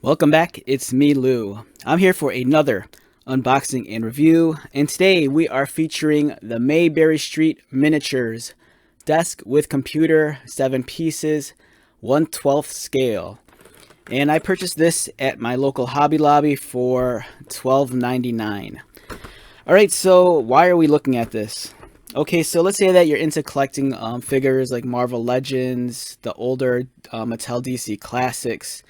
Welcome back, it's me Lou. I'm here for another unboxing and review, and today we are featuring the Mayberry Street Miniatures Desk with computer, 7 pieces, 1/12 scale. And I purchased this at my local Hobby Lobby for $12.99. Alright, so why are we looking at this? Okay, so let's say that you're into collecting figures like Marvel Legends, the older Mattel DC Classics,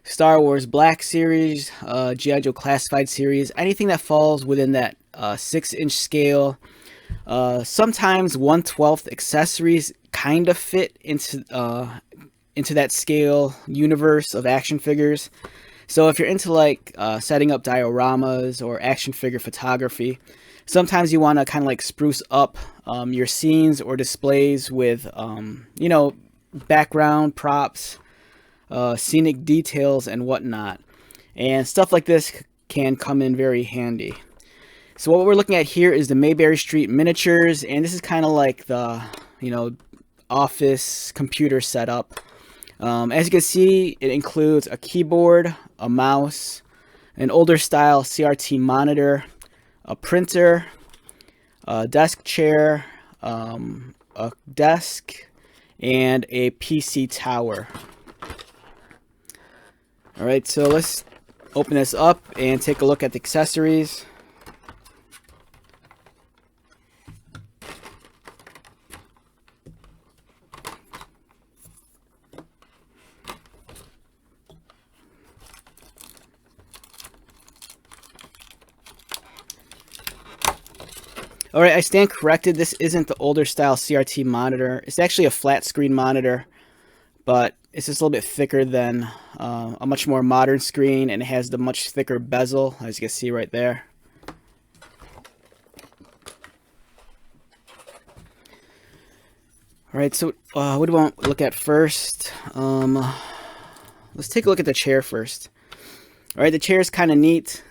Star Wars Black Series, G.I. Joe Classified Series, anything that falls within that 6-inch scale. Sometimes 1/12 accessories kind of fit into that scale universe of action figures. So if you're into like setting up dioramas or action figure photography, sometimes you want to kind of like spruce up your scenes or displays with, background props, scenic details and whatnot, and stuff like this can come in very handy. So what we're looking at here is the Mayberry Street Miniatures, and this is kind of like the office computer setup. As you can see, it includes a keyboard, a mouse, an older style CRT monitor, a printer, a desk chair, a desk, and a PC tower. Alright, so let's open this up and take a look at the accessories. Alright, I stand corrected. This isn't the older style CRT monitor. It's actually a flat screen monitor, but it's just a little bit thicker than a much more modern screen, and it has the much thicker bezel, as you can see right there. Alright, so what do we want to look at first? Let's take a look at the chair first. Alright, the chair is kind of neat.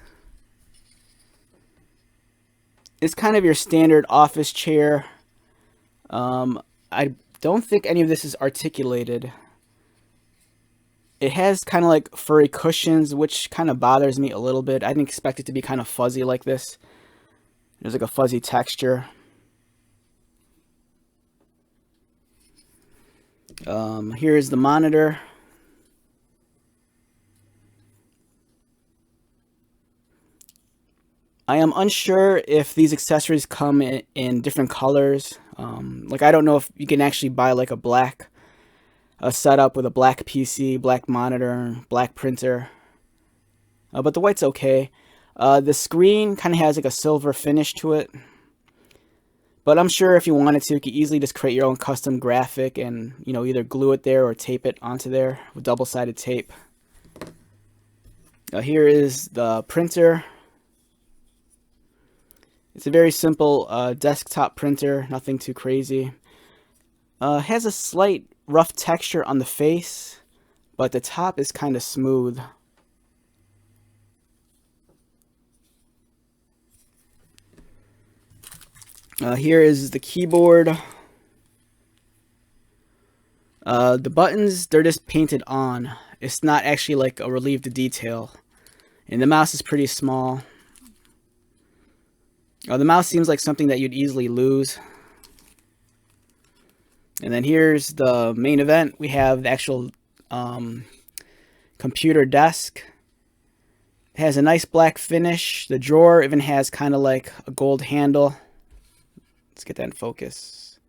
It's kind of your standard office chair. I don't think any of this is articulated. It has kind of like furry cushions, which kind of bothers me a little bit. I didn't expect it to be kind of fuzzy like this. There's like a fuzzy texture. Here's the monitor. I am unsure if these accessories come in different colors. Like, I don't know if you can actually buy like a black setup with a black PC, black monitor, black printer. But the white's okay. The screen kind of has like a silver finish to it. But I'm sure if you wanted to, you could easily just create your own custom graphic and, either glue it there or tape it onto there with double-sided tape. Here is the printer. It's a very simple desktop printer, nothing too crazy. Has a slight rough texture on the face, but the top is kind of smooth. Here is the keyboard. The buttons, they're just painted on. It's not actually like a relieved detail. And the mouse is pretty small. The mouse seems like something that you'd easily lose. And then here's the main event. We have the actual computer desk. It has a nice black finish. The drawer even has kind of like a gold handle. Let's get that in focus.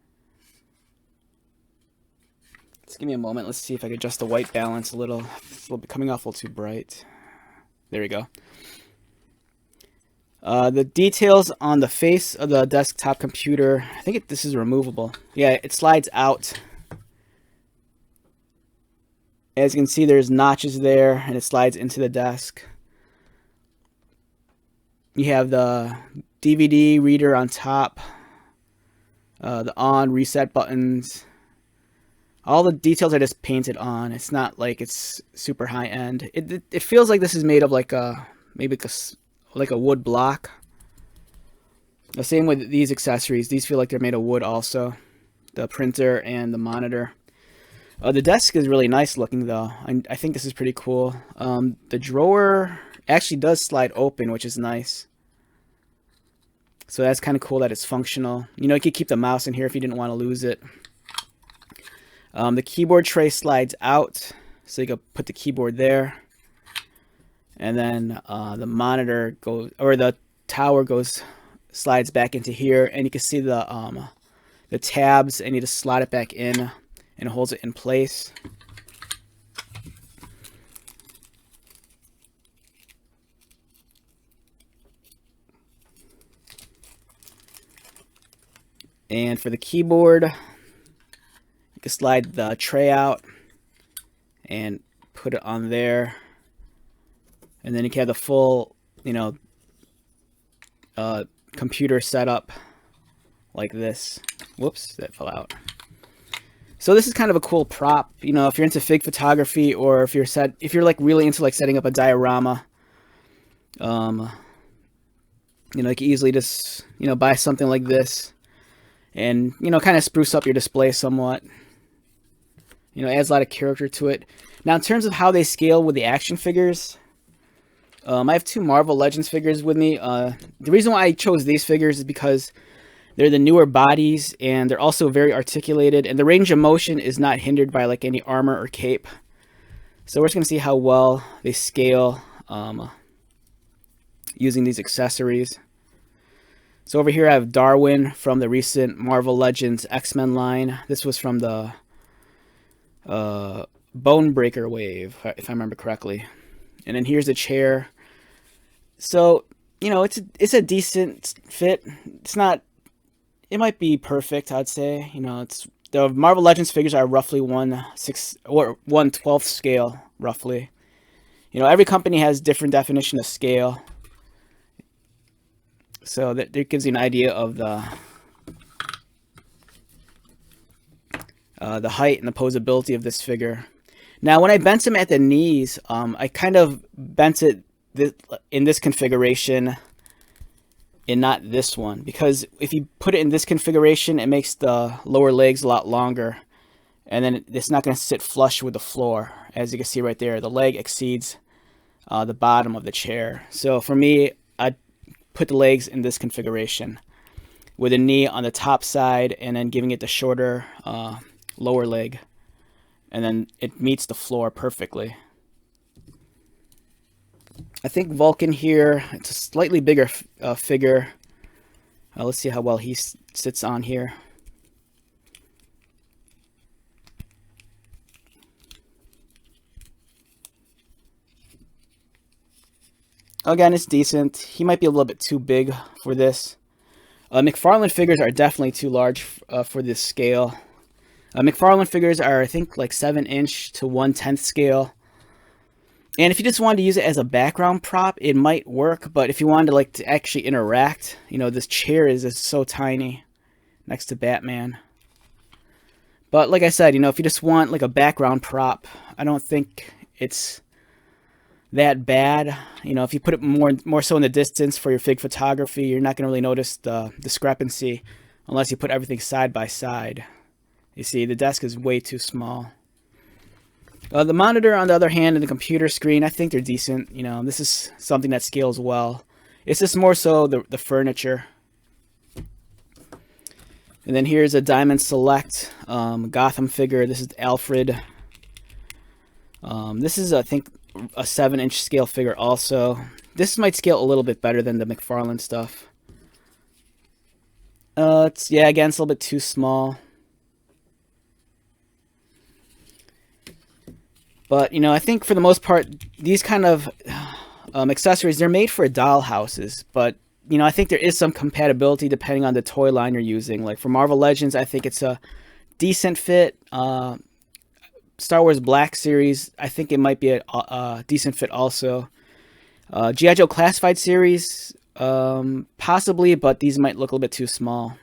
Just give me a moment. Let's see if I can adjust the white balance a little. It's a little bit coming off a little too bright. There we go. The details on the face of the desktop computer, I think this is removable. Yeah, it slides out. As you can see, there's notches there, and it slides into the desk. You have the DVD reader on top, the on, reset buttons. All the details are just painted on. It's not like it's super high end. It feels like this is made of like maybe like a wood block. The same with these accessories. These feel like they're made of wood also. The printer and the monitor. The desk is really nice looking though. I think this is pretty cool. The drawer actually does slide open, which is nice. So that's kind of cool that it's functional. You know, you could keep the mouse in here if you didn't want to lose it. The keyboard tray slides out, so you can put the keyboard there. And then the monitor goes, or the tower slides back into here, and you can see the tabs, and you just slide it back in, and it holds it in place. And for the keyboard, you can slide the tray out and put it on there. And then you can have the full, you know, computer setup like this. Whoops, that fell out. So this is kind of a cool prop, you know, if you're into fig photography, or if you're like really into like setting up a diorama. You know, you can easily just, you know, buy something like this. And, you know, kind of spruce up your display somewhat. You know, adds a lot of character to it. Now, in terms of how they scale with the action figures, I have two Marvel Legends figures with me. The reason why I chose these figures is because they're the newer bodies, and they're also very articulated, and the range of motion is not hindered by like any armor or cape. So we're just going to see how well they scale using these accessories. So over here I have Darwin from the recent Marvel Legends X-Men line. This was from the Bonebreaker wave, if I remember correctly. And then here's a chair. So, you know, it's a decent fit. It's not, it might be perfect, I'd say. You know, the Marvel Legends figures are roughly 1/6 or 1/12 scale, roughly. You know, every company has different definition of scale. So that gives you an idea of the height and the posability of this figure. Now, when I bent him at the knees, I kind of bent it in this configuration and not this one. Because if you put it in this configuration, it makes the lower legs a lot longer. And then it's not going to sit flush with the floor. As you can see right there, the leg exceeds the bottom of the chair. So for me, I put the legs in this configuration with a knee on the top side and then giving it the shorter lower leg, and then it meets the floor perfectly. I think Vulcan here, it's a slightly bigger figure. Let's see how well he sits on here. Again, it's decent. He might be a little bit too big for this. McFarlane figures are definitely too large for this scale. McFarlane figures are, I think, like 7" to 1/10 scale. And if you just wanted to use it as a background prop, it might work. But if you wanted to, like, to actually interact, you know, this chair is so tiny next to Batman. But like I said, you know, if you just want like a background prop, I don't think it's that bad. You know, if you put it more so in the distance for your fig photography, you're not going to really notice the discrepancy unless you put everything side by side. You see, the desk is way too small. The monitor, on the other hand, and the computer screen, I think they're decent. You know, this is something that scales well. It's just more so the furniture. And then here's a Diamond Select Gotham figure. This is Alfred. This is, I think, a 7" scale figure also. This might scale a little bit better than the McFarlane stuff. Yeah, again, it's a little bit too small. But, you know, I think for the most part, these kind of accessories, they're made for doll houses. But, you know, I think there is some compatibility depending on the toy line you're using. Like for Marvel Legends, I think it's a decent fit. Star Wars Black Series, I think it might be a decent fit also. G.I. Joe Classified Series, possibly, but these might look a little bit too small.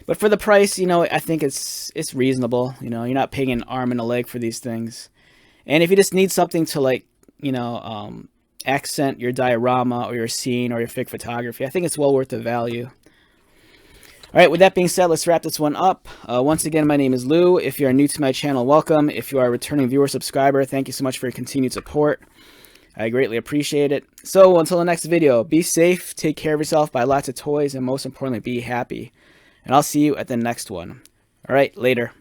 But for the price, you know, I think it's reasonable. You know, you're not paying an arm and a leg for these things. And if you just need something to, like, you know, accent your diorama or your scene or your fig photography, I think it's well worth the value. All right, with that being said, let's wrap this one up. Once again, my name is Lou. If you are new to my channel, welcome. If you are a returning viewer subscriber, thank you so much for your continued support. I greatly appreciate it. So until the next video, be safe, take care of yourself, buy lots of toys, and most importantly, be happy. And I'll see you at the next one. All right, later.